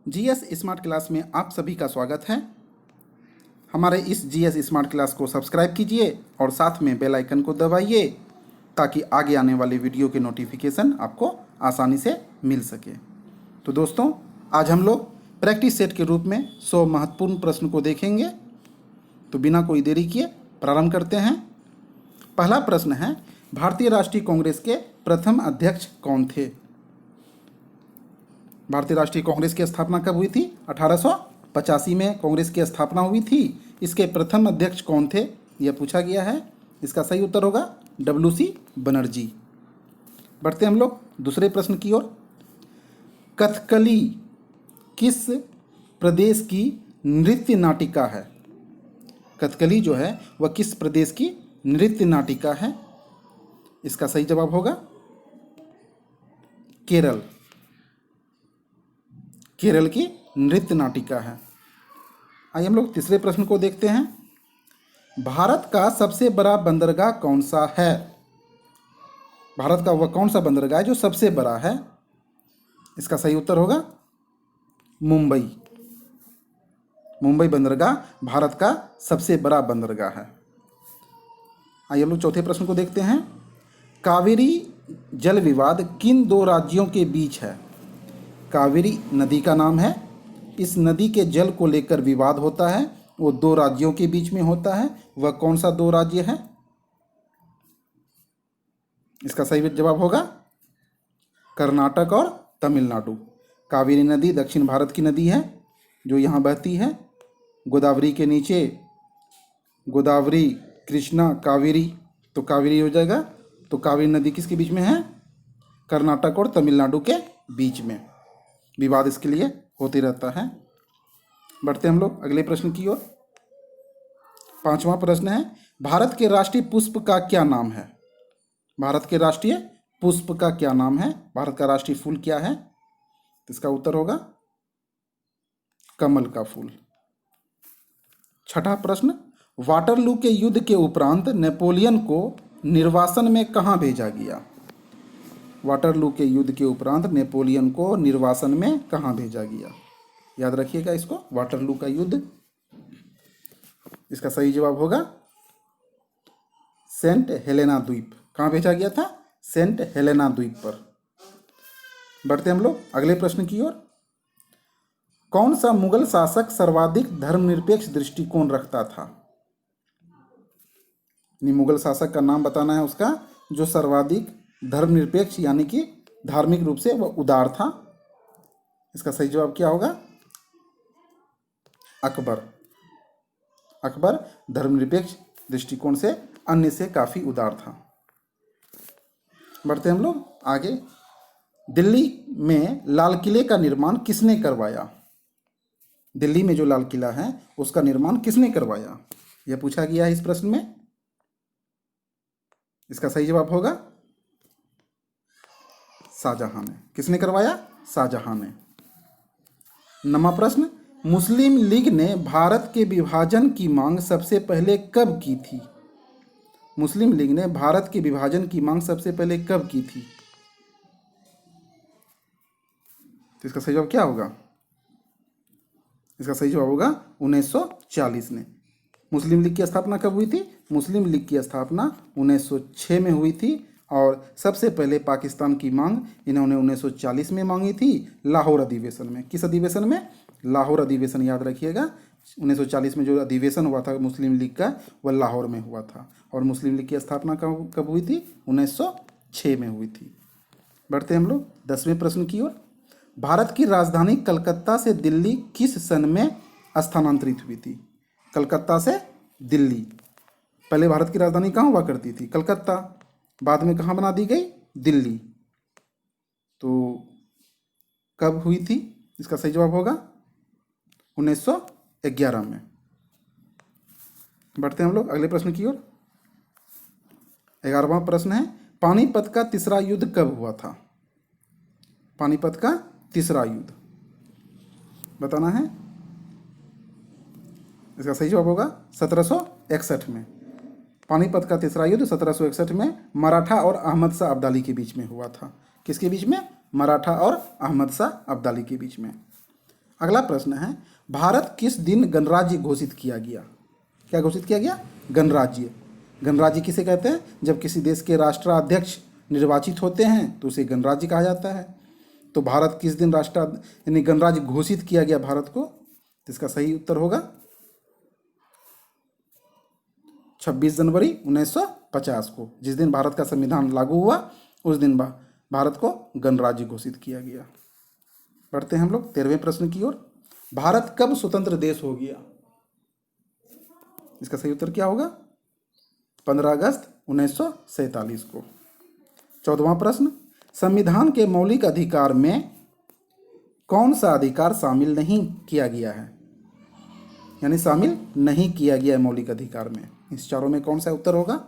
GS smart class में आप सभी का स्वागत है। हमारे इस जीएस स्मार्ट क्लास को सब्सक्राइब कीजिए और साथ में बेल आइकन को दबाइए ताकि आगे आने वाली वीडियो के नोटिफिकेशन आपको आसानी से मिल सके। तो दोस्तों, आज हम लोग प्रैक्टिस सेट के रूप में 100 महत्वपूर्ण प्रश्न को देखेंगे। तो बिना कोई देरी किए प्रारंभ करते हैं। पहला प्रश्न है, भारतीय राष्ट्रीय कांग्रेस के प्रथम अध्यक्ष कौन थे? भारतीय राष्ट्रीय कांग्रेस की स्थापना कब हुई थी? 1885 में कांग्रेस की स्थापना हुई थी। इसके प्रथम अध्यक्ष कौन थे, यह पूछा गया है। इसका सही उत्तर होगा WC बनर्जी। बढ़ते हम लोग दूसरे प्रश्न की ओर। कथकली किस प्रदेश की नृत्य नाटिका है? कथकली जो है वह किस प्रदेश की नृत्य नाटिका है? इसका सही जवाब होगा केरल। केरल की नृत्य नाटिका है। आइए हम लोग तीसरे प्रश्न को देखते हैं। भारत का सबसे बड़ा बंदरगाह कौन सा है? भारत का वह कौन सा बंदरगाह है जो सबसे बड़ा है? इसका सही उत्तर होगा मुंबई। मुंबई बंदरगाह भारत का सबसे बड़ा बंदरगाह है। आइए हम लोग चौथे प्रश्न को देखते हैं। कावेरी जल विवाद किन दो राज्यों के बीच है? कावेरी नदी का नाम है। इस नदी के जल को लेकर विवाद होता है, वो दो राज्यों के बीच में होता है। वह कौन सा दो राज्य है? इसका सही जवाब होगा कर्नाटक और तमिलनाडु। कावेरी नदी दक्षिण भारत की नदी है जो यहाँ बहती है गोदावरी के नीचे। गोदावरी, कृष्णा, कावेरी, तो कावेरी हो जाएगा। तो कावेरी नदी किसके बीच में है? कर्नाटक और तमिलनाडु के बीच में। विवाद इसके लिए होते रहता है। बढ़ते हम लोग अगले प्रश्न की ओर। पांचवा प्रश्न है, भारत के राष्ट्रीय पुष्प का क्या नाम है? भारत के राष्ट्रीय पुष्प का क्या नाम है? भारत का राष्ट्रीय फूल क्या है? इसका उत्तर होगा कमल का फूल। छठा प्रश्न, वाटरलू के युद्ध के उपरांत नेपोलियन को निर्वासन में कहाँ भेजा गया? वाटरलू के युद्ध के उपरांत नेपोलियन को निर्वासन में कहाँ भेजा गया? याद रखिएगा इसको, वाटरलू का युद्ध। इसका सही जवाब होगा सेंट हेलेना द्वीप। कहाँ भेजा गया था? सेंट हेलेना द्वीप पर। बढ़ते हम लोग अगले प्रश्न की ओर। कौन सा मुगल शासक सर्वाधिक धर्मनिरपेक्ष दृष्टिकोण रखता था? मुगल शासक का नाम बताना है उसका जो सर्वाधिक धर्मनिरपेक्ष यानी कि धार्मिक रूप से वह उदार था। इसका सही जवाब क्या होगा? अकबर। अकबर धर्मनिरपेक्ष दृष्टिकोण से अन्य से काफी उदार था। बढ़ते हम लोग आगे। दिल्ली में लाल किले का निर्माण किसने करवाया? दिल्ली में जो लाल किला है उसका निर्माण किसने करवाया, यह पूछा गया है इस प्रश्न में। इसका सही जवाब होगा शाहजहां ने। किसने करवाया? शाहजहां ने। नवा प्रश्न, मुस्लिम लीग ने भारत के विभाजन की मांग सबसे पहले कब की थी? मुस्लिम लीग ने भारत के विभाजन की मांग सबसे पहले कब की थी? तो इसका सही जवाब क्या होगा? इसका सही जवाब होगा 1940 में। मुस्लिम लीग की स्थापना कब हुई थी? मुस्लिम लीग की स्थापना 1906 में हुई थी और सबसे पहले पाकिस्तान की मांग इन्होंने 1940 में मांगी थी, लाहौर अधिवेशन में। किस अधिवेशन में? लाहौर अधिवेशन, याद रखिएगा। 1940 में जो अधिवेशन हुआ था मुस्लिम लीग का वह लाहौर में हुआ था। और मुस्लिम लीग की स्थापना कब हुई थी? 1906 में हुई थी। बढ़ते हम लोग 10वें प्रश्न की ओर। भारत की राजधानी कलकत्ता से दिल्ली किस सन में स्थानांतरित हुई थी? कलकत्ता से दिल्ली। पहले भारत की राजधानी कहाँ हुआ करती थी? कलकत्ता। बाद में कहाँ बना दी गई? दिल्ली। तो कब हुई थी? इसका सही जवाब होगा 1911 में। बढ़ते हम लोग अगले प्रश्न की ओर। 11वां प्रश्न है, पानीपत का तीसरा युद्ध कब हुआ था? पानीपत का तीसरा युद्ध बताना है। इसका सही जवाब होगा 1761 में। पानीपत का तीसरा युद्ध 1761 में मराठा और अहमद शाह अब्दाली के बीच में हुआ था। किसके बीच में? मराठा और अहमद शाह अब्दाली के बीच में। अगला प्रश्न है, भारत किस दिन गणराज्य घोषित किया गया? क्या घोषित किया गया? गणराज्य। गणराज्य किसे कहते हैं? जब किसी देश के राष्ट्राध्यक्ष निर्वाचित होते हैं तो उसे गणराज्य कहा जाता है। तो भारत किस दिन राष्ट्र यानी गणराज्य घोषित किया गया भारत को? तो इसका सही उत्तर होगा 26 जनवरी 1950 को। जिस दिन भारत का संविधान लागू हुआ उस दिन भारत को गणराज्य घोषित किया गया। बढ़ते हैं हम लोग 13वें प्रश्न की ओर। भारत कब स्वतंत्र देश हो गया? इसका सही उत्तर क्या होगा? 15 अगस्त 1947 को। 14वां प्रश्न, संविधान के मौलिक अधिकार में कौन सा अधिकार शामिल नहीं किया गया है? यानी शामिल नहीं किया गया है मौलिक अधिकार में। इस चारों में कौन सा उत्तर होगा?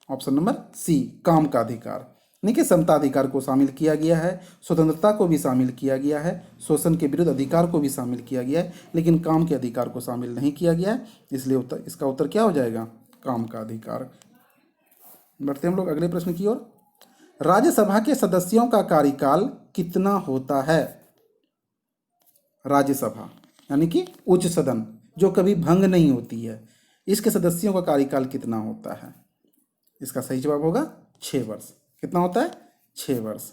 ऑप्शन नंबर सी, काम का अधिकार। यानी कि समता अधिकार को शामिल किया गया है, स्वतंत्रता को भी शामिल किया गया है, शोषण के विरुद्ध अधिकार को भी शामिल किया गया है, लेकिन काम के अधिकार को शामिल नहीं किया गया है। इसलिए इसका उत्तर क्या हो जाएगा? काम का अधिकार। बढ़ते हम लोग अगले प्रश्न की ओर। राज्यसभा के सदस्यों का कार्यकाल कितना होता है? राज्यसभा यानी कि उच्च सदन जो कभी भंग नहीं होती है, इसके सदस्यों का कार्यकाल कितना होता है? इसका सही जवाब होगा 6 वर्ष। कितना होता है? 6 वर्ष।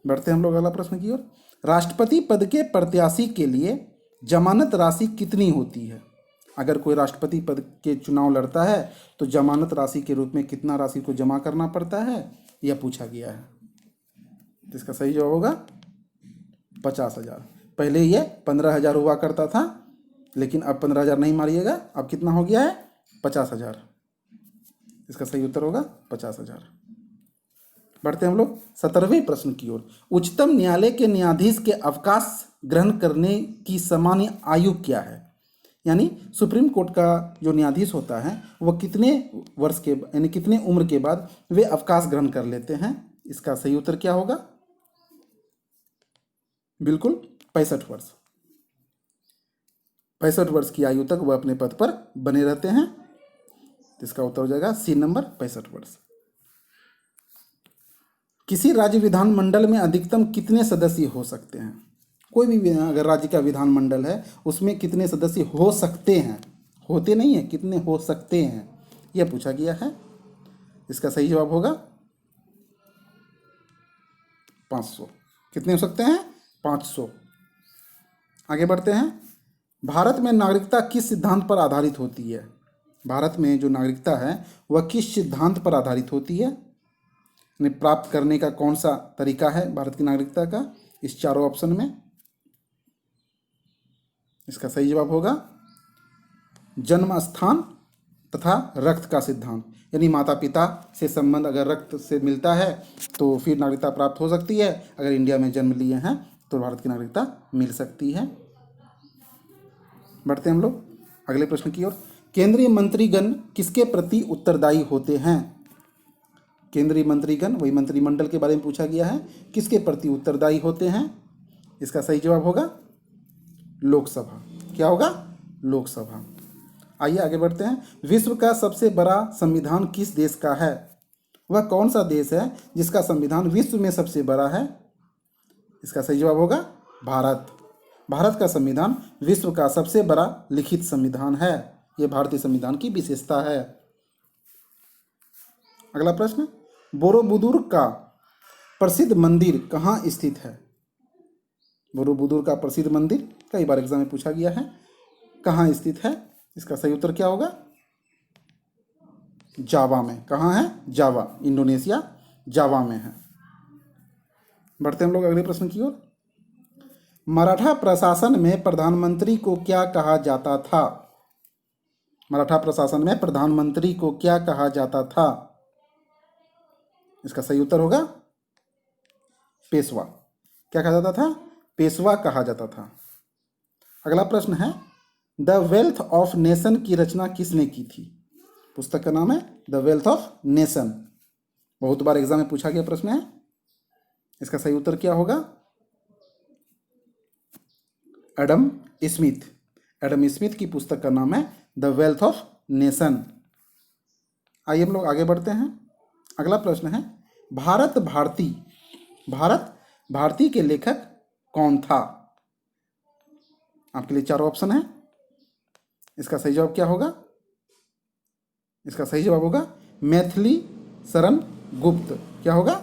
बढ़ते हम लोग अगला प्रश्न की ओर। राष्ट्रपति पद के प्रत्याशी के लिए जमानत राशि कितनी होती है? अगर कोई राष्ट्रपति पद के चुनाव लड़ता है तो जमानत राशि के रूप में कितना राशि को जमा करना पड़ता है, यह पूछा गया है। तो इसका सही जवाब होगा 50,000। पहले ये 15,000 हुआ करता था, लेकिन अब 15,000 नहीं मारिएगा, अब कितना हो गया है? 50,000। इसका सही उत्तर होगा 50,000। बढ़ते हम लोग 17वें प्रश्न की ओर। उच्चतम न्यायालय के न्यायाधीश के अवकाश ग्रहण करने की सामान्य आयु क्या है? यानी सुप्रीम कोर्ट का जो न्यायाधीश होता है वह कितने वर्ष के यानी कितने उम्र के बाद वे अवकाश ग्रहण कर लेते हैं? इसका सही उत्तर क्या होगा? बिल्कुल 65 वर्ष। 65 वर्ष की आयु तक वह अपने पद पर बने रहते हैं। इसका उत्तर हो जाएगा सी नंबर 65 वर्ष। किसी राज्य विधानमंडल में अधिकतम कितने सदस्य हो सकते हैं? कोई भी अगर राज्य का विधानमंडल है उसमें कितने सदस्य हो सकते हैं? होते नहीं है, कितने हो सकते हैं, यह पूछा गया है। इसका सही जवाब होगा 500। कितने हो सकते हैं? 500। आगे बढ़ते हैं। भारत में नागरिकता किस सिद्धांत पर आधारित होती है? भारत में जो नागरिकता है वह किस सिद्धांत पर आधारित होती है? प्राप्त करने का कौन सा तरीका है भारत की नागरिकता का? इस चारों ऑप्शन में इसका सही जवाब होगा जन्म स्थान तथा रक्त का सिद्धांत। यानी माता पिता से संबंध अगर रक्त से मिलता है तो फिर नागरिकता प्राप्त हो सकती है। अगर इंडिया में जन्म लिए हैं तो भारत की नागरिकता मिल सकती है। बढ़ते हम लोग अगले प्रश्न की ओर। केंद्रीय मंत्रीगण किसके प्रति उत्तरदायी होते हैं? केंद्रीय मंत्रीगण वही मंत्रिमंडल के बारे में पूछा गया है, किसके प्रति उत्तरदायी होते हैं? इसका सही जवाब होगा लोकसभा। क्या होगा? लोकसभा। आइए आगे बढ़ते हैं। विश्व का सबसे बड़ा संविधान किस देश का है? वह कौन सा देश है जिसका संविधान विश्व में सबसे बड़ा है? इसका सही जवाब होगा भारत। भारत का संविधान विश्व का सबसे बड़ा लिखित संविधान है। यह भारतीय संविधान की विशेषता है। अगला प्रश्न, बोरोबुदुर का प्रसिद्ध मंदिर कहाँ स्थित है? बोरोबुदुर का प्रसिद्ध मंदिर कई बार एग्जाम में पूछा गया है, कहाँ स्थित है? इसका सही उत्तर क्या होगा? जावा में। कहाँ है? जावा, इंडोनेशिया, जावा में है। बढ़ते हम लोग अगले प्रश्न की ओर। मराठा प्रशासन में प्रधानमंत्री को क्या कहा जाता था? मराठा प्रशासन में प्रधानमंत्री को क्या कहा जाता था? इसका सही उत्तर होगा पेशवा। क्या कहा जाता था? पेशवा कहा जाता था। अगला प्रश्न है, द वेल्थ ऑफ नेशन की रचना किसने की थी? पुस्तक का नाम है द वेल्थ ऑफ नेशन। बहुत बार एग्जाम में पूछा गया प्रश्न है। इसका सही उत्तर क्या होगा? Adam Smith. एडम स्मिथ की पुस्तक का नाम है द वेल्थ ऑफ नेशन। आइए हम लोग आगे बढ़ते हैं। अगला प्रश्न है, भारत भारती के लेखक कौन था? आपके लिए चारों ऑप्शन है। इसका सही जवाब क्या होगा? इसका सही जवाब होगा मैथिली शरण गुप्त। क्या होगा?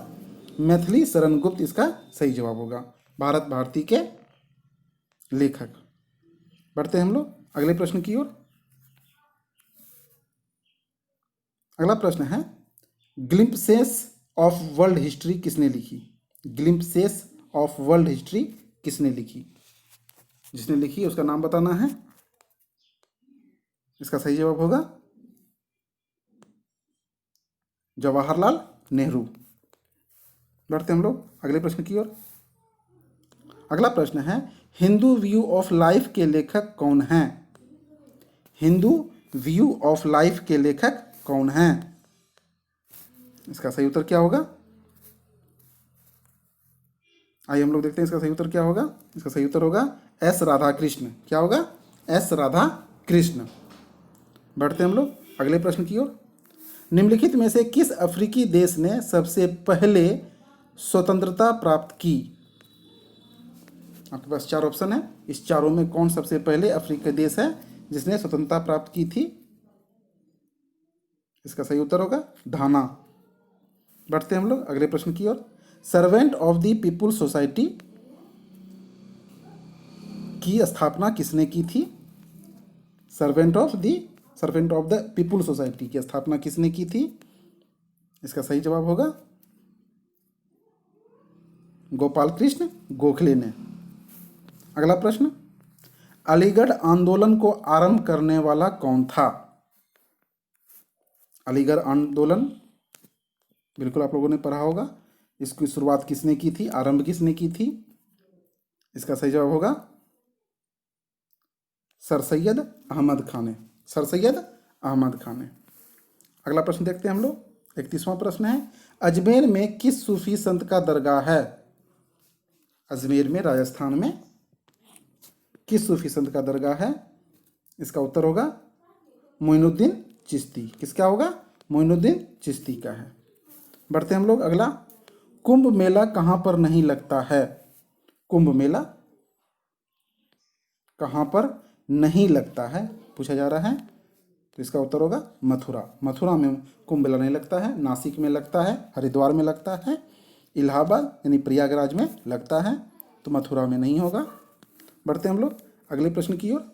मैथिली शरण गुप्त इसका सही जवाब होगा, भारत भारती के लेखक। बढ़ते हैं हम लोग अगले प्रश्न की ओर। अगला प्रश्न है, ग्लिम्पसेस ऑफ वर्ल्ड हिस्ट्री किसने लिखी? ग्लिम्पसेस ऑफ वर्ल्ड हिस्ट्री किसने लिखी? जिसने लिखी उसका नाम बताना है। इसका सही जवाब होगा जवाहरलाल नेहरू। बढ़ते हम लोग अगले प्रश्न की ओर। अगला प्रश्न है, हिंदू व्यू ऑफ लाइफ के लेखक कौन हैं? हिंदू व्यू ऑफ लाइफ के लेखक कौन हैं? इसका सही उत्तर क्या होगा? आइए हम लोग देखते हैं इसका सही उत्तर क्या होगा। इसका सही उत्तर होगा एस राधा कृष्ण। क्या होगा? एस राधा कृष्ण। बढ़ते हम लोग अगले प्रश्न की ओर। निम्नलिखित में से किस अफ्रीकी देश ने सबसे पहले स्वतंत्रता प्राप्त की? आपके पास चार ऑप्शन है। इस चारों में कौन सबसे पहले अफ्रीकी देश है जिसने स्वतंत्रता प्राप्त की थी? इसका सही उत्तर होगा घाना। बढ़ते हम लोग अगले प्रश्न की ओर। Servant of the people's society की स्थापना किसने की थी? Servant of the people society की स्थापना किसने की थी? इसका सही जवाब होगा गोपाल कृष्ण गोखले ने। अगला प्रश्न, अलीगढ़ आंदोलन को आरंभ करने वाला कौन था? अलीगढ़ आंदोलन बिल्कुल आप लोगों ने पढ़ा होगा। इसकी शुरुआत किसने की थी? आरंभ किसने की थी? इसका सही जवाब होगा सर सैयद अहमद खान ने। सर सैयद अहमद खान ने। अगला प्रश्न देखते हैं हम लोग। 31वां प्रश्न है, अजमेर में किस सूफी संत का दरगाह है? अजमेर में राजस्थान में किस सूफी संत का दरगाह है? इसका उत्तर होगा मोइनुद्दीन चिश्ती। किसका होगा? मोइनुद्दीन चिश्ती का है। बढ़ते हम लोग अगला, कुंभ मेला कहाँ पर नहीं लगता है? कुंभ मेला कहाँ पर नहीं लगता है पूछा जा रहा है, तो इसका उत्तर होगा मथुरा। मथुरा में कुंभ मेला नहीं लगता है। नासिक में लगता है, हरिद्वार में लगता है, इलाहाबाद यानी प्रयागराज में लगता है, तो मथुरा में नहीं होगा। बढ़ते हम लोग अगले प्रश्न की ओर।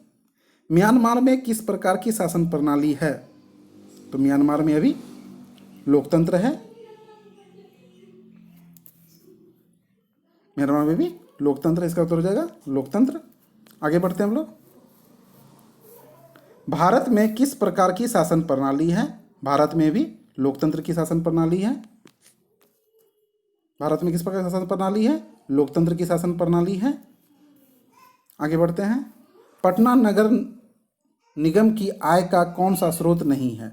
म्यांमार में किस प्रकार की शासन प्रणाली है? तो म्यांमार में अभी लोकतंत्र है। म्यांमार में भी लोकतंत्र, इसका उत्तर हो जाएगा लोकतंत्र। आगे बढ़ते हम लोग। भारत में किस प्रकार की शासन प्रणाली है? भारत में भी लोकतंत्र की शासन प्रणाली है। भारत में किस प्रकार की शासन प्रणाली है? लोकतंत्र की शासन प्रणाली है। आगे बढ़ते हैं। पटना नगर निगम की आय का कौन सा स्रोत नहीं है?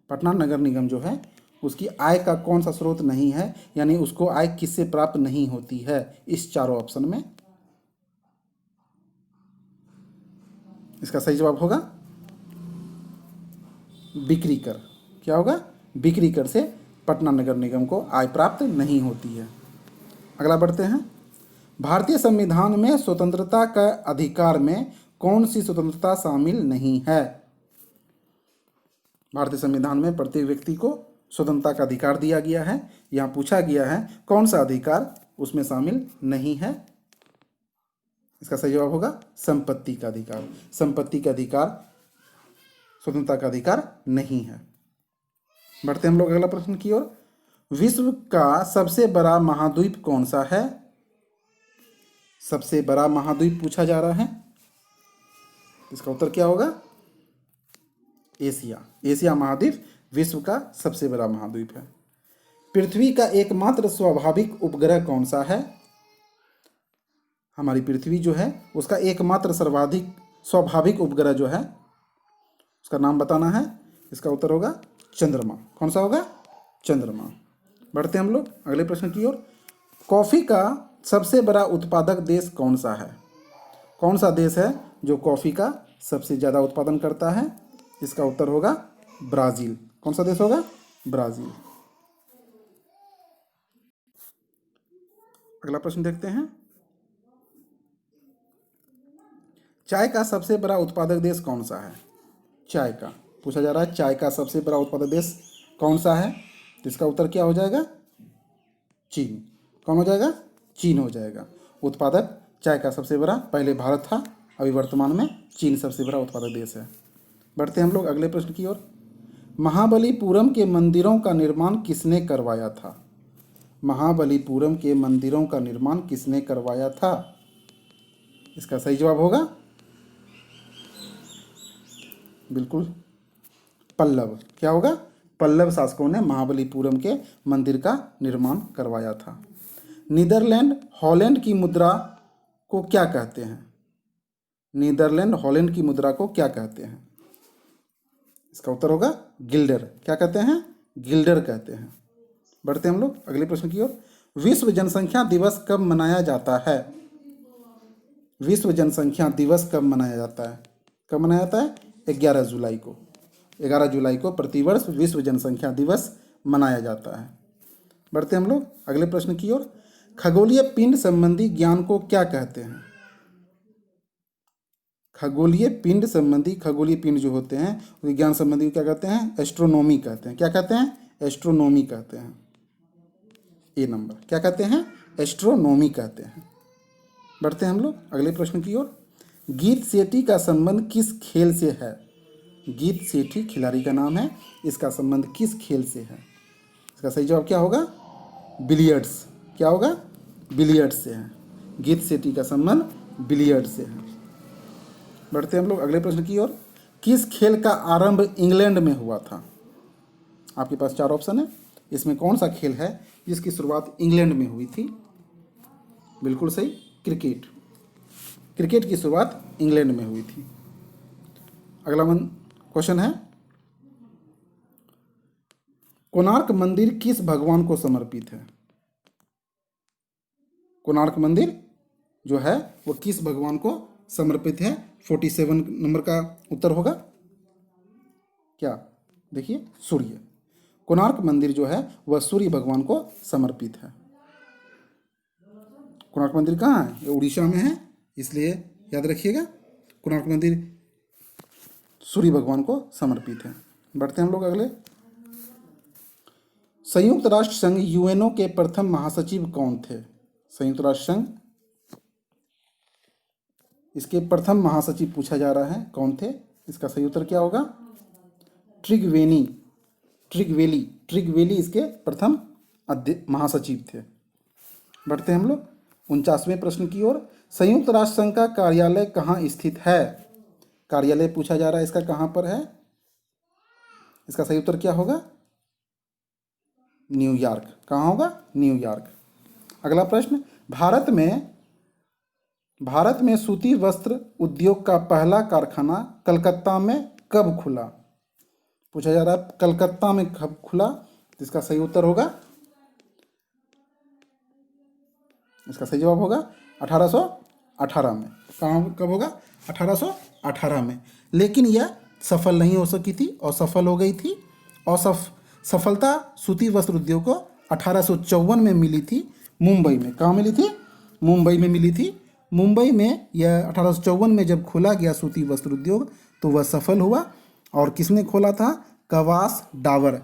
पटना नगर निगम जो है उसकी आय का कौन सा स्रोत नहीं है, यानी उसको आय किससे प्राप्त नहीं होती है? इस चारों ऑप्शन में इसका सही जवाब होगा बिक्री कर। क्या होगा? बिक्री कर से पटना नगर निगम को आय प्राप्त नहीं होती है। अगला बढ़ते हैं। भारतीय संविधान में स्वतंत्रता का अधिकार में कौन सी स्वतंत्रता शामिल नहीं है? भारतीय संविधान में प्रत्येक व्यक्ति को स्वतंत्रता का अधिकार दिया गया है। यहाँ पूछा गया है कौन सा अधिकार उसमें शामिल नहीं है। इसका सही जवाब होगा संपत्ति का अधिकार। संपत्ति का अधिकार स्वतंत्रता का अधिकार नहीं है। बढ़ते हम लोग अगला प्रश्न की ओर। विश्व का सबसे बड़ा महाद्वीप कौन सा है? सबसे बड़ा महाद्वीप पूछा जा रहा है, इसका उत्तर क्या होगा? एशिया। एशिया महाद्वीप विश्व का सबसे बड़ा महाद्वीप है। पृथ्वी का एकमात्र स्वाभाविक उपग्रह कौन सा है? हमारी पृथ्वी जो है उसका एकमात्र सर्वाधिक स्वाभाविक उपग्रह जो है उसका नाम बताना है। इसका उत्तर होगा चंद्रमा। कौन सा होगा? चंद्रमा। बढ़ते हम लोग अगले प्रश्न की ओर। कॉफ़ी का सबसे बड़ा उत्पादक देश कौन सा है? कौन सा देश है जो कॉफ़ी का सबसे ज़्यादा उत्पादन करता है? इसका उत्तर होगा ब्राज़ील। कौन सा देश होगा? ब्राज़ील। अगला प्रश्न देखते हैं। चाय का सबसे बड़ा उत्पादक देश कौन सा है? चाय का पूछा जा रहा है, चाय का सबसे बड़ा उत्पादक देश कौन सा है? तो इसका उत्तर क्या हो जाएगा? चीन। कौन हो जाएगा? चीन हो जाएगा। उत्पादक चाय का सबसे बड़ा पहले भारत था, अभी वर्तमान में चीन सबसे बड़ा उत्पादक देश है। बढ़ते हैं हम लोग अगले प्रश्न की ओर। महाबलीपुरम के मंदिरों का निर्माण किसने करवाया था? महाबलीपुरम के मंदिरों का निर्माण किसने करवाया था? इसका सही जवाब होगा बिल्कुल पल्लव। क्या होगा? पल्लव शासकों ने महाबलीपुरम के मंदिर का निर्माण करवाया था। नीदरलैंड हॉलैंड की मुद्रा को क्या कहते हैं? नीदरलैंड हॉलैंड की मुद्रा को क्या कहते हैं? इसका उत्तर होगा गिल्डर। क्या कहते हैं? गिल्डर कहते हैं। बढ़ते हम लोग अगले प्रश्न की ओर। विश्व जनसंख्या दिवस कब मनाया जाता है? विश्व जनसंख्या दिवस कब मनाया जाता है? कब मनाया जाता है? 11 जुलाई को। 11 जुलाई को प्रतिवर्ष विश्व जनसंख्या दिवस मनाया जाता है। बढ़ते हम लोग अगले प्रश्न की ओर। खगोलीय पिंड संबंधी ज्ञान को क्या कहते हैं? खगोलीय पिंड संबंधी, खगोलीय पिंड जो होते हैं विज्ञान संबंधी क्या कहते हैं? एस्ट्रोनॉमी कहते हैं। क्या कहते हैं? एस्ट्रोनॉमी कहते हैं। ए नंबर। क्या कहते हैं? एस्ट्रोनॉमी कहते हैं। बढ़ते हैं हम लोग अगले प्रश्न की ओर। गीत सेठी का संबंध किस खेल से है? गीत सेठी खिलाड़ी का नाम है, इसका संबंध किस खेल से है? इसका सही जवाब क्या होगा? बिलियर्ड्स। क्या होगा? बिलियर्ड्स से है। गीत सेठी का संबंध बिलियर्ड्स से है। बढ़ते हैं हम लोग अगले प्रश्न की ओर। किस खेल का आरंभ इंग्लैंड में हुआ था? आपके पास 4 ऑप्शन है, इसमें कौन सा खेल है जिसकी शुरुआत इंग्लैंड में हुई थी? बिल्कुल सही, क्रिकेट। क्रिकेट की शुरुआत इंग्लैंड में हुई थी। अगला क्वेश्चन है, कोणार्क मंदिर किस भगवान को समर्पित है? कोणार्क मंदिर जो है वो किस भगवान को समर्पित है? 47 नंबर का उत्तर होगा क्या? देखिए, सूर्य। कोणार्क मंदिर जो है वह सूर्य भगवान को समर्पित है। कोणार्क मंदिर कहाँ है? ये उड़ीसा में है, इसलिए याद रखिएगा कोणार्क मंदिर सूर्य भगवान को समर्पित है। बढ़ते हैं हम लोग अगले। संयुक्त राष्ट्र संघ यूएनओ के प्रथम महासचिव कौन थे? संयुक्त राष्ट्र संघ, इसके प्रथम महासचिव पूछा जा रहा है, कौन थे? इसका सही उत्तर क्या होगा? ट्रिगवेली। ट्रिगवेली इसके प्रथम महासचिव थे। बढ़ते हैं हम लोग 49वें प्रश्न की ओर। संयुक्त राष्ट्र संघ का कार्यालय कहाँ स्थित है? कार्यालय पूछा जा रहा है, इसका कहाँ पर है? इसका सही उत्तर क्या होगा? न्यूयॉर्क। कहाँ होगा? न्यूयॉर्क। अगला प्रश्न, भारत में सूती वस्त्र उद्योग का पहला कारखाना कलकत्ता में कब खुला? पूछा जा रहा है कलकत्ता में कब खुला? इसका सही उत्तर होगा, इसका सही जवाब होगा 1818 में। कहाँ, कब होगा? 1818 में। लेकिन यह सफल नहीं हो सकी थी, असफल हो गई थी। सफलता सूती वस्त्र उद्योग को 1854 में मिली थी, मुंबई में। कहाँ मिली थी? मुंबई में मिली थी। मुंबई में यह 1854 में जब खोला गया सूती वस्त्र उद्योग तो वह सफल हुआ। और किसने खोला था? कवास डावर।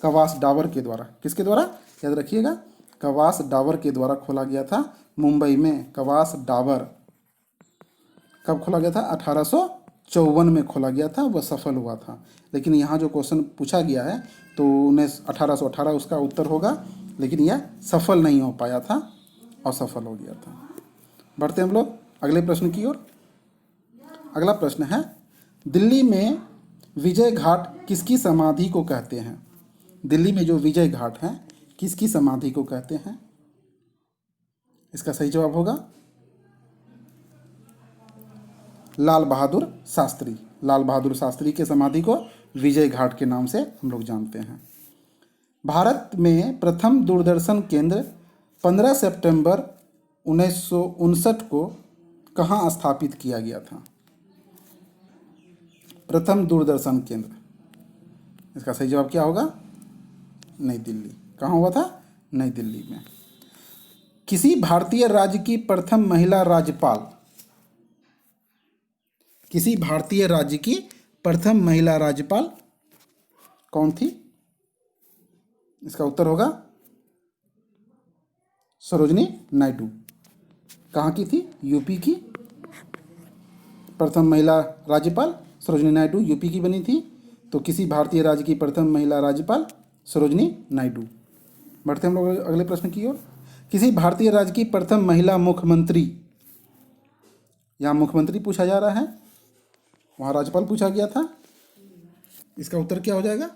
कवास डावर के द्वारा। किसके द्वारा? याद रखिएगा, कवास डावर के द्वारा खोला गया था मुंबई में। कवास डावर कब खोला गया था? 1854 में खोला गया था, वह सफल हुआ था। लेकिन यहाँ जो क्वेश्चन पूछा गया है तो 1818 उसका उत्तर होगा, लेकिन यह सफल नहीं हो पाया था, असफल हो गया था। बढ़ते हम लोग अगले प्रश्न की ओर। अगला प्रश्न है, दिल्ली में विजय घाट किसकी समाधि को कहते हैं? दिल्ली में जो विजय घाट है किसकी समाधि को कहते हैं? इसका सही जवाब होगा लाल बहादुर शास्त्री। लाल बहादुर शास्त्री के समाधि को विजय घाट के नाम से हम लोग जानते हैं। भारत में प्रथम दूरदर्शन केंद्र 15 सितंबर 1959 को कहाँ स्थापित किया गया था? प्रथम दूरदर्शन केंद्र, इसका सही जवाब क्या होगा? नई दिल्ली। कहाँ हुआ था? नई दिल्ली में। किसी भारतीय राज्य की प्रथम महिला राज्यपाल, किसी भारतीय राज्य की प्रथम महिला राज्यपाल कौन थी? इसका उत्तर होगा सरोजनी नायडू। कहाँ की थी? यूपी की प्रथम महिला राज्यपाल सरोजनी नायडू यूपी की बनी थी। तो किसी भारतीय राज्य की प्रथम महिला राज्यपाल सरोजनी नायडू। बढ़ते हम लोग अगले प्रश्न की ओर। किसी भारतीय राज्य की प्रथम महिला मुख्यमंत्री, यहाँ मुख्यमंत्री पूछा जा रहा है, वहाँ राज्यपाल पूछा गया था। इसका उत्तर क्या हो जाएगा?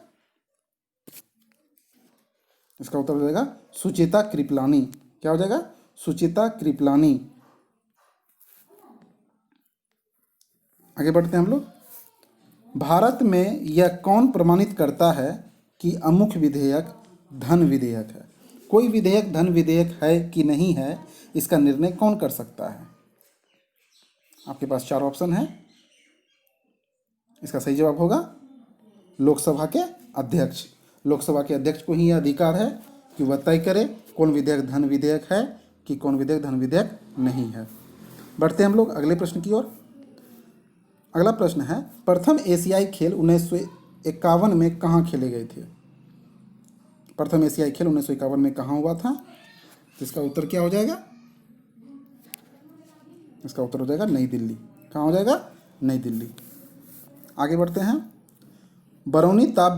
इसका उत्तर हो जाएगा सुचेता कृपलानी। क्या हो जाएगा? सुचेता कृपलानी। आगे बढ़ते हैं हम लोग। भारत में यह कौन प्रमाणित करता है कि अमुख विधेयक धन विधेयक है? कोई विधेयक धन विधेयक है कि नहीं है, इसका निर्णय कौन कर सकता है? आपके पास 4 ऑप्शन है। इसका सही जवाब होगा लोकसभा के अध्यक्ष। लोकसभा के अध्यक्ष को ही यह अधिकार है कि वह तय करे कौन विधेयक धन विधेयक है कि कौन विधेयक धन विधेयक नहीं है। बढ़ते हैं हम लोग अगले प्रश्न की ओर। अगला प्रश्न है, प्रथम एशियाई खेल 1951 में कहाँ खेले गए थे? प्रथम एशियाई खेल 1951 में कहाँ हुआ था? इसका उत्तर क्या हो जाएगा? इसका उत्तर हो जाएगा नई दिल्ली। कहाँ हो जाएगा? नई दिल्ली। आगे बढ़ते हैं। बरौनी ताप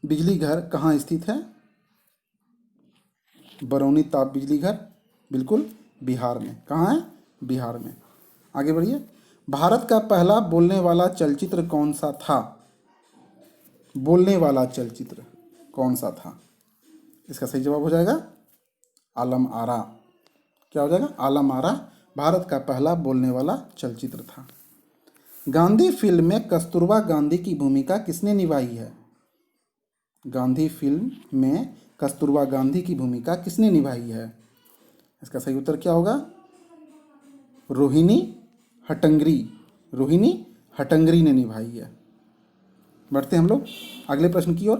बिजली घर कहाँ स्थित है? बरौनी ताप बिजली घर बिल्कुल बिहार में। कहाँ है? बिहार में। आगे बढ़िए। भारत का पहला बोलने वाला चलचित्र कौन सा था? बोलने वाला चलचित्र कौन सा था? इसका सही जवाब हो जाएगा आलम आरा। क्या हो जाएगा? आलम आरा भारत का पहला बोलने वाला चलचित्र था। गांधी फिल्म में कस्तूरबा गांधी की भूमिका किसने निभाई है? गांधी फिल्म में कस्तूरबा गांधी की भूमिका किसने निभाई है? इसका सही उत्तर क्या होगा? रोहिणी हट्टंगरी। रोहिणी हट्टंगरी ने निभाई है। बढ़ते हम लोग अगले प्रश्न की ओर।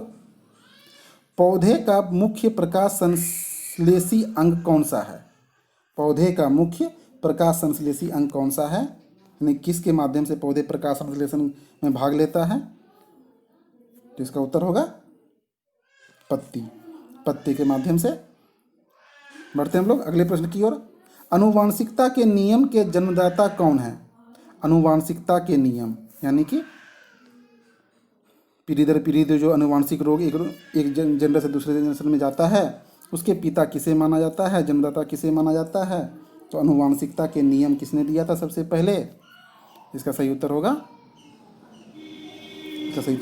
पौधे का मुख्य प्रकाश संश्लेषी अंग कौन सा है? पौधे का मुख्य प्रकाश संश्लेषी अंग कौन सा है? यानी किसके माध्यम से पौधे प्रकाश संश्लेषण में भाग लेता है? तो इसका उत्तर होगा पत्ती। पत्ते के माध्यम से। बढ़ते हम लोग अगले प्रश्न की ओर। अनुवांशिकता के नियम के जन्मदाता कौन है? अनुवांशिकता के नियम यानी कि पीढ़ी दर पीढ़ी जो अनुवांशिक रोग एक जनरेशन से दूसरे जनरेशन में जाता है, उसके पिता किसे माना जाता है? जन्मदाता किसे माना जाता है? तो अनुवांशिकता के नियम किसने दिया था सबसे पहले? इसका सही उत्तर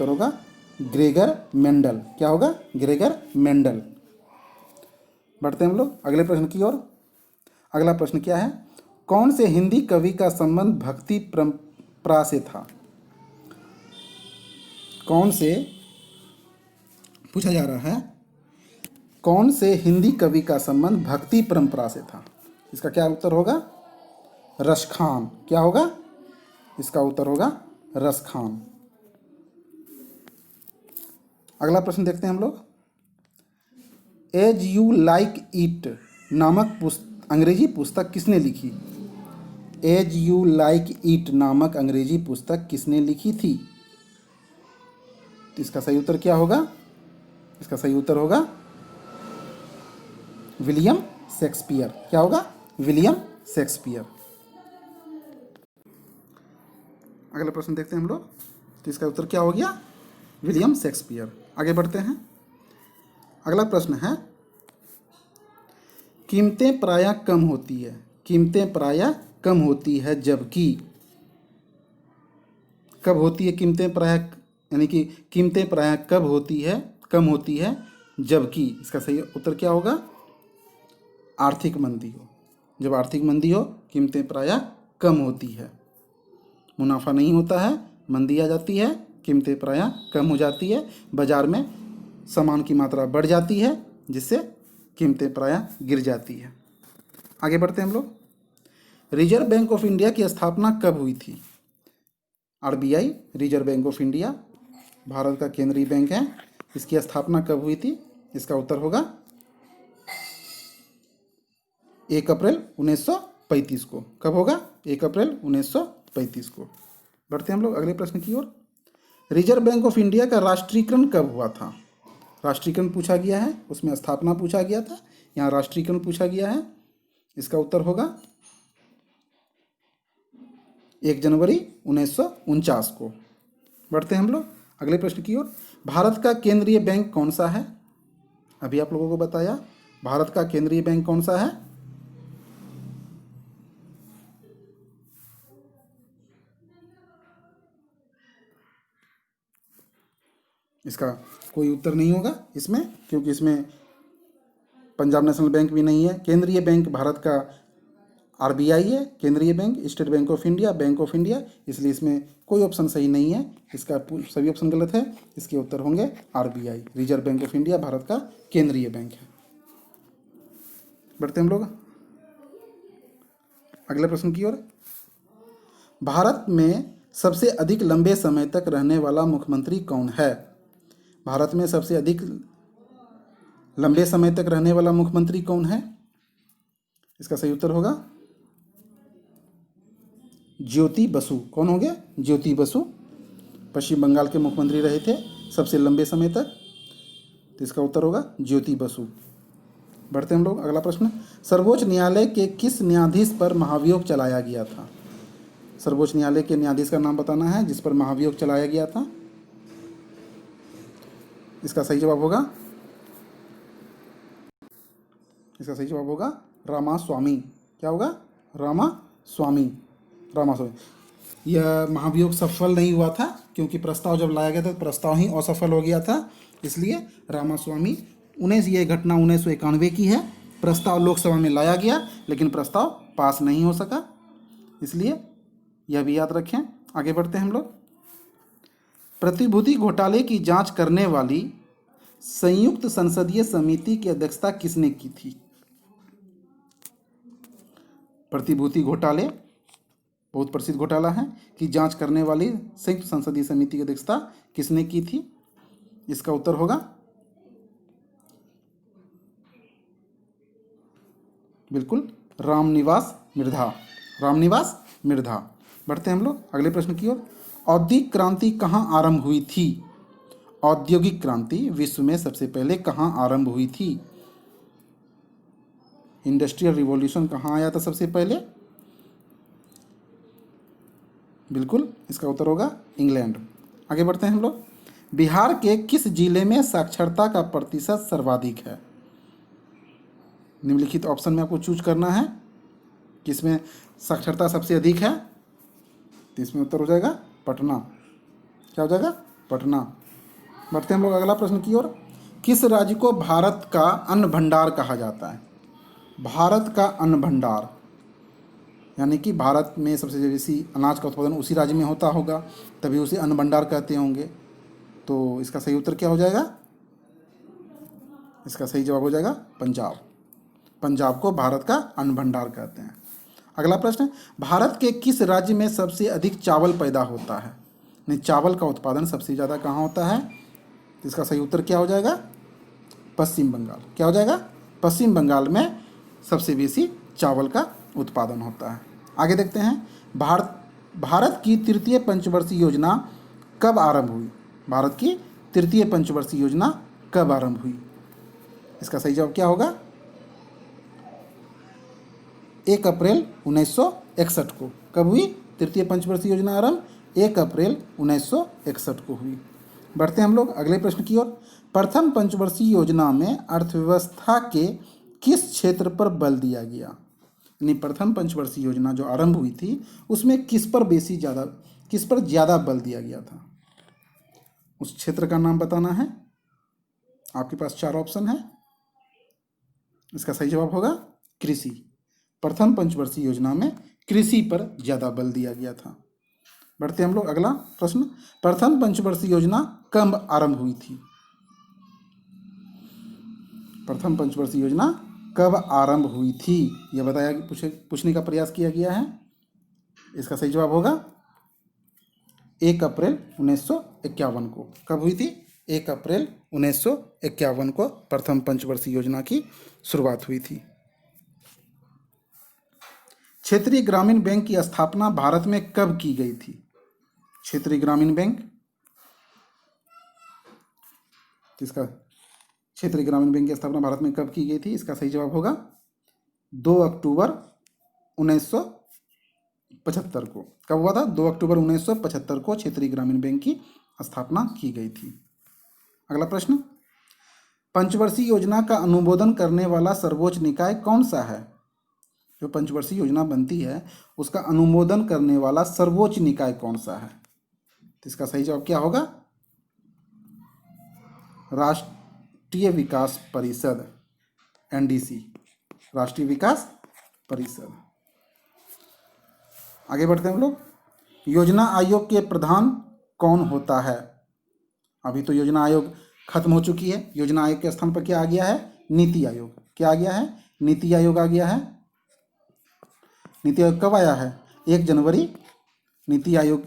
होगा ग्रेगर मेंडल। क्या होगा? Gregor Mendel. बढ़ते हैं हम लोग अगले प्रश्न की ओर। अगला प्रश्न क्या है? कौन से हिंदी कवि का संबंध भक्ति परंपरा से था? कौन से पूछा जा रहा है, कौन से हिंदी कवि का संबंध भक्ति परंपरा से था? इसका क्या उत्तर होगा? रसखान। क्या होगा? इसका उत्तर होगा रसखान। अगला प्रश्न देखते हैं हम लोग। एज यू लाइक इट नामक अंग्रेजी पुस्तक किसने लिखी? एज यू लाइक इट नामक अंग्रेजी पुस्तक किसने लिखी थी? इसका सही उत्तर क्या होगा? इसका सही उत्तर होगा विलियम शेक्सपियर। क्या होगा? William Shakespeare. अगला प्रश्न देखते हैं हम लोग। तो इसका उत्तर क्या हो गया? William Shakespeare. आगे बढ़ते हैं। अगला प्रश्न है, कीमतें प्रायः कम होती है। कीमतें प्रायः कम होती है जबकि, कब होती है कीमतें प्रायः, यानी कि कीमतें प्रायः कब होती है, कम होती है जबकि? इसका सही उत्तर क्या होगा? आर्थिक मंदी हो। जब आर्थिक मंदी हो कीमतें प्रायः कम होती है। मुनाफा नहीं होता है, मंदी आ जाती है, कीमतें प्रायः कम हो जाती है, बाजार में सामान की मात्रा बढ़ जाती है जिससे कीमतें प्रायः गिर जाती है। आगे बढ़ते हैं हम लोग। रिजर्व बैंक ऑफ इंडिया की स्थापना कब हुई थी? RBI reserve bank of India Bharat का केंद्रीय बैंक है। इसकी स्थापना कब हुई थी? इसका उत्तर होगा 1 अप्रैल 1935 को। कब होगा? 1 अप्रैल 1935 को। बढ़ते हैं हम लोग अगले प्रश्न की ओर। रिजर्व बैंक ऑफ इंडिया का राष्ट्रीयकरण कब हुआ था? राष्ट्रीयकरण पूछा गया है, उसमें स्थापना पूछा गया था, यहाँ राष्ट्रीयकरण पूछा गया है। इसका उत्तर होगा 1 जनवरी 1949 को। बढ़ते हैं हम लोग अगले प्रश्न की ओर। भारत का केंद्रीय बैंक कौन सा है? अभी आप लोगों को बताया, भारत का केंद्रीय बैंक कौन सा है? इसका कोई उत्तर नहीं होगा इसमें, क्योंकि इसमें पंजाब नेशनल बैंक भी नहीं है। केंद्रीय बैंक भारत का आरबीआई है, केंद्रीय bank, state bank of India, bank of India, इसलिए इसमें कोई ऑप्शन सही नहीं है। इसका सभी ऑप्शन गलत है। इसके उत्तर होंगे RBI, reserve bank of India Bharat का केंद्रीय बैंक है। बढ़ते हम लोग अगले प्रश्न की ओर। भारत में सबसे अधिक लंबे समय तक रहने वाला मुख्यमंत्री कौन है? भारत में सबसे अधिक लंबे समय तक रहने वाला मुख्यमंत्री कौन है? इसका सही उत्तर होगा ज्योति बसु। कौन हो गया? ज्योति बसु पश्चिम बंगाल के मुख्यमंत्री रहे थे सबसे लंबे समय तक, तो इसका उत्तर होगा ज्योति बसु। बढ़ते हम लोग अगला प्रश्न। सर्वोच्च न्यायालय के किस न्यायाधीश पर महाभियोग चलाया गया था? सर्वोच्च न्यायालय के न्यायाधीश का नाम बताना है जिस पर महाभियोग चलाया गया था। इसका सही जवाब होगा रामास्वामी। क्या होगा? रामास्वामी। यह महाभियोग सफल नहीं हुआ था, क्योंकि प्रस्ताव जब लाया गया था तो प्रस्ताव ही असफल हो गया था, इसलिए रामास्वामी। ये घटना 1991 की है। प्रस्ताव लोकसभा में लाया गया लेकिन प्रस्ताव पास नहीं हो सका, इसलिए यह भी याद रखें। आगे बढ़ते हैं हम लोग। प्रतिभूति घोटाले की जांच करने वाली संयुक्त संसदीय समिति की अध्यक्षता किसने की थी? प्रतिभूति घोटाले बहुत प्रसिद्ध घोटाला है कि जांच करने वाली संयुक्त संसदीय समिति की अध्यक्षता किसने की थी? इसका उत्तर होगा बिल्कुल रामनिवास मिर्धा। बढ़ते हैं हम लोग अगले प्रश्न की ओर। औद्योगिक क्रांति कहाँ आरंभ हुई थी? औद्योगिक क्रांति विश्व में सबसे पहले कहाँ आरंभ हुई थी? इंडस्ट्रियल रिवॉल्यूशन कहाँ आया था सबसे पहले? बिल्कुल इसका उत्तर होगा इंग्लैंड। आगे बढ़ते हैं हम लोग। बिहार के किस जिले में साक्षरता का प्रतिशत सर्वाधिक है? निम्नलिखित ऑप्शन में आपको चूज करना है किसमें साक्षरता सबसे अधिक है, तो इसमें उत्तर हो जाएगा पटना। क्या हो जाएगा? पटना। बढ़ते हैं हम लोग अगला प्रश्न की ओर। किस राज्य को भारत का अन्न भंडार कहा जाता है? भारत का अन्न भंडार यानी कि भारत में सबसे बेसी अनाज का उत्पादन उसी राज्य में होता होगा, तभी उसे अन्न भंडार कहते होंगे। तो इसका सही उत्तर क्या हो जाएगा? इसका सही जवाब हो जाएगा पंजाब। पंजाब को भारत का अन्न भंडार कहते हैं। अगला प्रश्न। भारत के किस राज्य में सबसे अधिक चावल पैदा होता है? नहीं, चावल का उत्पादन सबसे ज़्यादा कहाँ होता है? इसका सही उत्तर क्या हो जाएगा? पश्चिम बंगाल। क्या हो जाएगा? पश्चिम बंगाल में सबसे बेसी चावल का उत्पादन होता है। आगे देखते हैं। भारत की तृतीय पंचवर्षीय योजना कब आरंभ हुई? भारत की तृतीय पंचवर्षीय योजना कब आरंभ हुई? इसका सही जवाब क्या होगा? 1 अप्रैल 1961 को। कब हुई तृतीय पंचवर्षीय योजना आरंभ? 1 अप्रैल 1961 को हुई। बढ़ते हैं हम लोग अगले प्रश्न की ओर। प्रथम पंचवर्षीय योजना में अर्थव्यवस्था के किस क्षेत्र पर बल दिया गया? यानी प्रथम पंचवर्षीय योजना जो आरंभ हुई थी उसमें किस पर ज़्यादा बल दिया गया था? उस क्षेत्र का नाम बताना है। आपके पास 4 ऑप्शन है। इसका सही जवाब होगा कृषि। प्रथम पंचवर्षीय योजना में कृषि पर ज़्यादा बल दिया गया था। बढ़ते हम लोग अगला प्रश्न। प्रथम पंचवर्षीय योजना कब आरंभ हुई थी? प्रथम पंचवर्षीय योजना कब आरंभ हुई थी यह बताया, पूछने का प्रयास किया गया है। इसका सही जवाब होगा 1 अप्रैल 1951 को। कब हुई थी? 1 अप्रैल 1951 को प्रथम पंचवर्षीय योजना की शुरुआत हुई थी। क्षेत्रीय ग्रामीण बैंक की स्थापना भारत में कब की गई थी? क्षेत्रीय ग्रामीण बैंक, किसका क्षेत्रीय ग्रामीण बैंक की स्थापना भारत में कब की गई थी? इसका सही जवाब होगा 2 अक्टूबर 1975 को। कब हुआ था? 2 अक्टूबर 1975 को क्षेत्रीय ग्रामीण बैंक की स्थापना की गई थी। अगला प्रश्न, पंचवर्षीय योजना का अनुमोदन करने वाला सर्वोच्च निकाय कौन सा है? जो पंचवर्षीय योजना बनती है उसका अनुमोदन करने वाला सर्वोच्च निकाय कौन सा है? तो इसका सही जवाब क्या होगा? राष्ट्रीय विकास परिषद, एनडीसी, राष्ट्रीय विकास परिषद। आगे बढ़ते हैं हम लोग। योजना आयोग के प्रधान कौन होता है? अभी तो योजना आयोग खत्म हो चुकी है। योजना आयोग के स्थान पर क्या आ गया है? नीति आयोग। क्या आ गया है? नीति आयोग आ गया है। नीति आयोग कब आया है? 1 जनवरी। नीति आयोग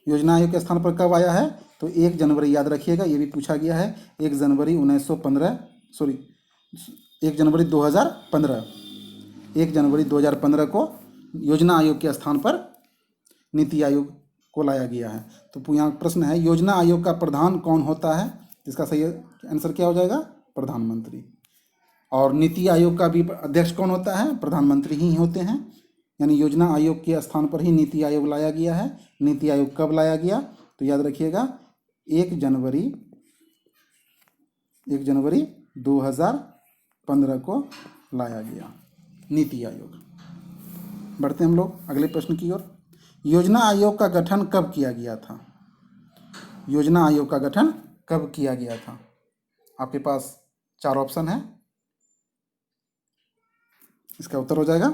योजना आयोग के स्थान पर कब आया है? तो 1 जनवरी, याद रखिएगा, ये भी पूछा गया है। 1 जनवरी 1915, सॉरी 1 जनवरी 2015, 1 जनवरी 2015 को योजना आयोग के स्थान पर नीति आयोग को लाया गया है। तो यहाँ प्रश्न है, योजना आयोग का प्रधान कौन होता है? इसका सही आंसर क्या हो जाएगा? प्रधानमंत्री। और नीति आयोग का भी अध्यक्ष कौन होता है? प्रधानमंत्री ही होते हैं। यानी योजना आयोग के स्थान पर ही नीति आयोग लाया गया है। नीति आयोग कब लाया गया? तो याद रखिएगा 1 जनवरी 2015 को लाया गया नीति आयोग। बढ़ते हैं हम लोग अगले प्रश्न की ओर। योजना आयोग का गठन कब किया गया था? योजना आयोग का गठन कब किया गया था? आपके पास 4 ऑप्शन है। इसका उत्तर हो जाएगा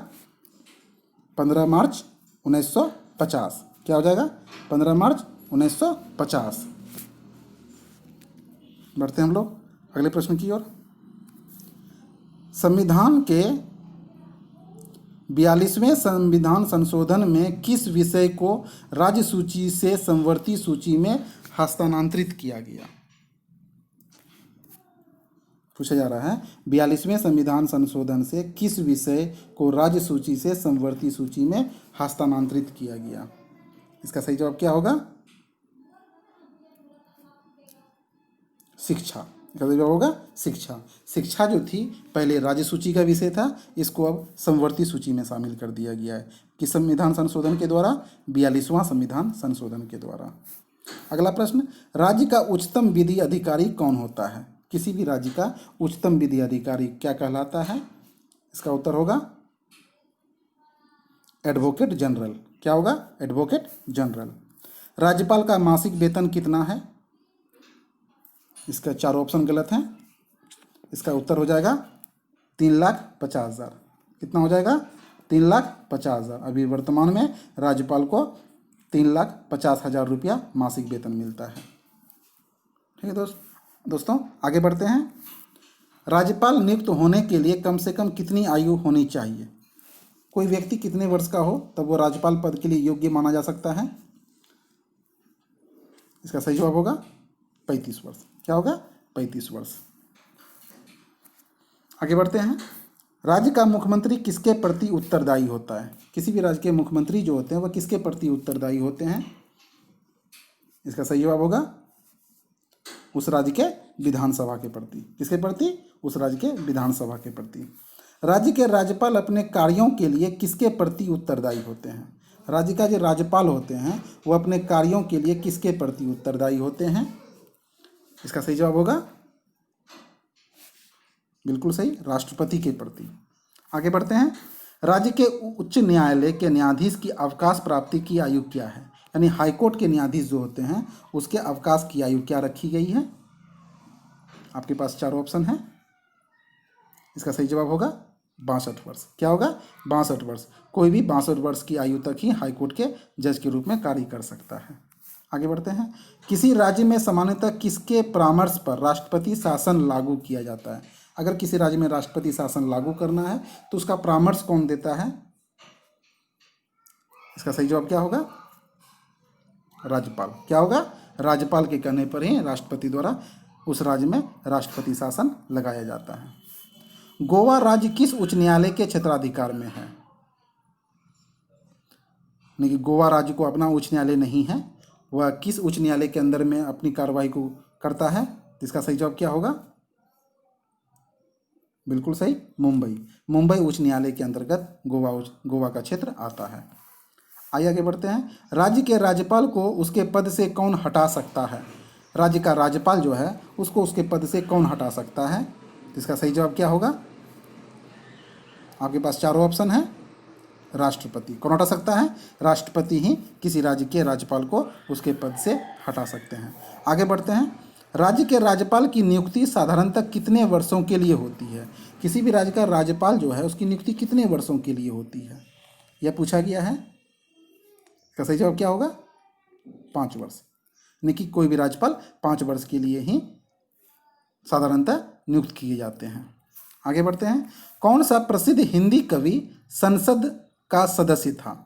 15 मार्च 1950। क्या हो जाएगा? 15 मार्च 1950। बढ़ते हैं हम लोग अगले प्रश्न की ओर। संविधान के 42वें संविधान संशोधन में किस विषय को राज्य सूची से समवर्ती सूची में हस्तांतरित किया गया? पूछा जा रहा है 42वें संविधान संशोधन से किस विषय को राज्य सूची से समवर्ती सूची में हस्तांतरित किया गया? इसका सही जवाब क्या होगा? शिक्षा। इसका सही जवाब होगा शिक्षा। शिक्षा जो थी पहले राज्य सूची का विषय था, इसको अब समवर्ती सूची में शामिल कर दिया गया है। किस संविधान संशोधन के द्वारा? 42वां संविधान संशोधन के द्वारा। अगला प्रश्न, राज्य का उच्चतम विधि अधिकारी कौन होता है? किसी भी राज्य का उच्चतम विधि अधिकारी क्या कहलाता है? इसका उत्तर होगा एडवोकेट जनरल। क्या होगा? Advocate general. राज्यपाल का मासिक वेतन कितना है? इसका 4 ऑप्शन गलत हैं। इसका उत्तर हो जाएगा 3,50,000। कितना हो जाएगा? 3,50,000। अभी वर्तमान में राज्यपाल को 3,50,000 रुपया मासिक वेतन मिलता है। ठीक है दोस्तों आगे बढ़ते हैं। राज्यपाल नियुक्त होने के लिए कम से कम कितनी आयु होनी चाहिए? कोई व्यक्ति कितने वर्ष का हो तब वो राज्यपाल पद के लिए योग्य माना जा सकता है? इसका सही जवाब होगा 35 वर्ष। क्या होगा? 35 वर्ष। आगे बढ़ते हैं। राज्य का मुख्यमंत्री किसके प्रति उत्तरदायी होता है? किसी भी राज्य के मुख्यमंत्री जो होते हैं वह किसके प्रति उत्तरदायी होते हैं? इसका सही जवाब होगा उस राज्य के विधानसभा के प्रति। किसके प्रति? उस राज्य के विधानसभा के प्रति। राज्य के राज्यपाल अपने कार्यों के लिए किसके प्रति उत्तरदायी होते हैं? राज्य का जो राज्यपाल होते हैं वो अपने कार्यों के लिए किसके प्रति उत्तरदायी होते हैं? इसका सही जवाब होगा बिल्कुल सही, राष्ट्रपति के प्रति। आगे बढ़ते हैं। राज्य के उच्च न्यायालय के न्यायाधीश की अवकाश प्राप्ति की आयु क्या है? यानी हाईकोर्ट के न्यायाधीश जो होते हैं उसके अवकाश की आयु क्या रखी गई है? आपके पास 4 ऑप्शन है। इसका सही जवाब होगा 62 वर्ष। क्या होगा? 62 वर्ष। कोई भी 62 वर्ष की आयु तक ही हाईकोर्ट के जज के रूप में कार्य कर सकता है। आगे बढ़ते हैं। किसी राज्य में सामान्यतः किसके परामर्श पर राष्ट्रपति शासन लागू किया जाता है? अगर किसी राज्य में राष्ट्रपति शासन लागू करना है तो उसका परामर्श कौन देता है? इसका सही जवाब क्या होगा? राज्यपाल। क्या होगा? राज्यपाल के कहने पर ही राष्ट्रपति द्वारा उस राज्य में राष्ट्रपति शासन लगाया जाता है। गोवा राज्य किस उच्च न्यायालय के क्षेत्राधिकार में है? यानी कि गोवा राज्य को अपना उच्च न्यायालय नहीं है, वह किस उच्च न्यायालय के अंदर में अपनी कार्रवाई को करता है? तो इसका सही जवाब क्या होगा? बिल्कुल सही, मुंबई। मुंबई उच्च न्यायालय के अंतर्गत गोवा का क्षेत्र आता है। आइए आगे बढ़ते हैं। राज्य के राज्यपाल को उसके पद से कौन हटा सकता है? राज्य का राज्यपाल जो है उसको उसके पद से कौन हटा सकता है? तो इसका सही जवाब क्या होगा? आपके पास चारों ऑप्शन है। राष्ट्रपति। कौन हटा सकता है? राष्ट्रपति ही किसी राज्य के राज्यपाल को उसके पद से हटा सकते हैं। आगे बढ़ते हैं। राज्य के राज्यपाल की नियुक्ति साधारणतः कितने वर्षों के लिए होती है? किसी भी राज्य का राज्यपाल जो है उसकी नियुक्ति कितने वर्षों के लिए होती है, यह पूछा गया है। इसका सही जवाब क्या होगा? 5 वर्ष। यानी कि कोई भी राज्यपाल 5 वर्ष के लिए ही साधारणतः नियुक्त किए जाते हैं। आगे बढ़ते हैं। कौन सा प्रसिद्ध हिंदी कवि संसद का सदस्य था?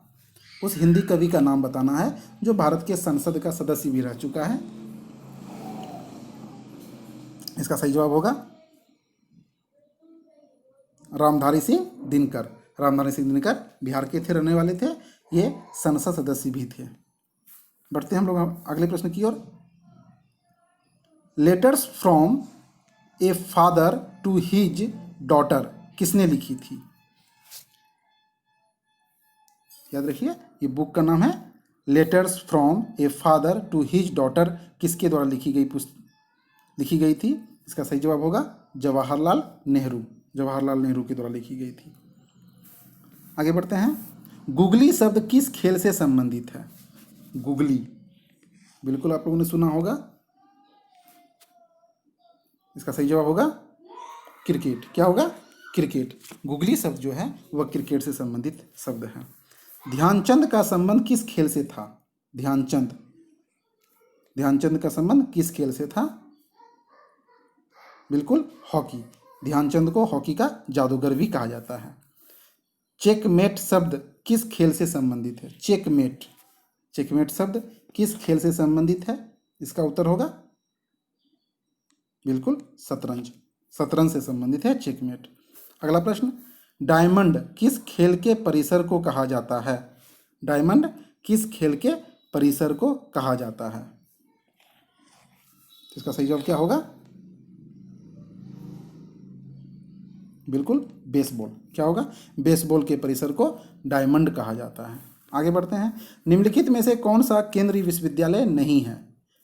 उस हिंदी कवि का नाम बताना है जो भारत के संसद का सदस्य भी रह चुका है। इसका सही जवाब होगा रामधारी सिंह दिनकर। रामधारी सिंह दिनकर बिहार के थे, रहने वाले थे, ये संसद सदस्य भी थे। बढ़ते हैं हम लोग अगले प्रश्न की ओर। Letters from a father to his daughter किसने लिखी थी? याद रखिए, ये बुक का नाम है letters from a father to his daughter. किसके द्वारा लिखी गई थी? इसका सही जवाब होगा जवाहरलाल नेहरू। जवाहरलाल नेहरू के द्वारा लिखी गई थी। आगे बढ़ते हैं। गुगली शब्द किस खेल से संबंधित है? गुगली, बिल्कुल आप लोगों ने सुना होगा। इसका सही जवाब होगा क्रिकेट। क्या होगा? क्रिकेट। गुगली शब्द जो है वह क्रिकेट से संबंधित शब्द है। ध्यानचंद का संबंध किस खेल से था? ध्यानचंद का संबंध किस खेल से था? बिल्कुल हॉकी। ध्यानचंद को हॉकी का जादूगर भी कहा जाता है। चेकमेट शब्द किस खेल से संबंधित है? चेकमेट शब्द किस खेल से संबंधित है? इसका उत्तर होगा बिल्कुल शतरंज से संबंधित है चेकमेट। अगला प्रश्न। डायमंड किस खेल के परिसर को कहा जाता है? डायमंड किस खेल के परिसर को कहा जाता है? इसका सही जवाब क्या होगा? बिल्कुल बेसबॉल। क्या होगा? बेसबॉल के परिसर को डायमंड कहा जाता है। आगे बढ़ते हैं। निम्नलिखित में से कौन सा केंद्रीय विश्वविद्यालय नहीं है?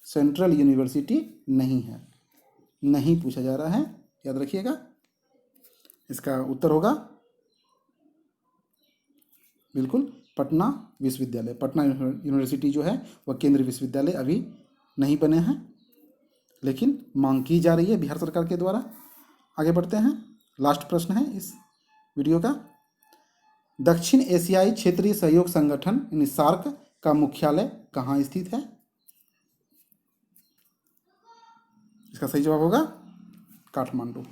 सेंट्रल यूनिवर्सिटी नहीं है, नहीं पूछा जा रहा है, याद रखिएगा। इसका उत्तर होगा बिल्कुल पटना विश्वविद्यालय। पटना यूनिवर्सिटी जो है वह केंद्रीय विश्वविद्यालय अभी नहीं बने हैं, लेकिन मांग की जा रही है बिहार सरकार के द्वारा। आगे बढ़ते हैं। लास्ट प्रश्न है इस वीडियो का। दक्षिण एशियाई क्षेत्रीय सहयोग संगठन यानी सार्क का मुख्यालय कहाँ स्थित है? इसका सही जवाब होगा काठमांडू।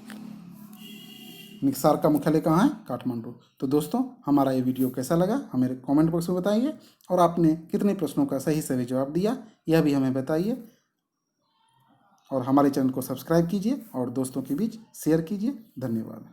सार्क का मुख्यालय कहाँ है? काठमांडू। तो दोस्तों, हमारा ये वीडियो कैसा लगा हमें कमेंट बॉक्स में बताइए, और आपने कितने प्रश्नों का सही जवाब दिया यह भी हमें बताइए, और हमारे चैनल को सब्सक्राइब कीजिए और दोस्तों के बीच शेयर कीजिए। धन्यवाद।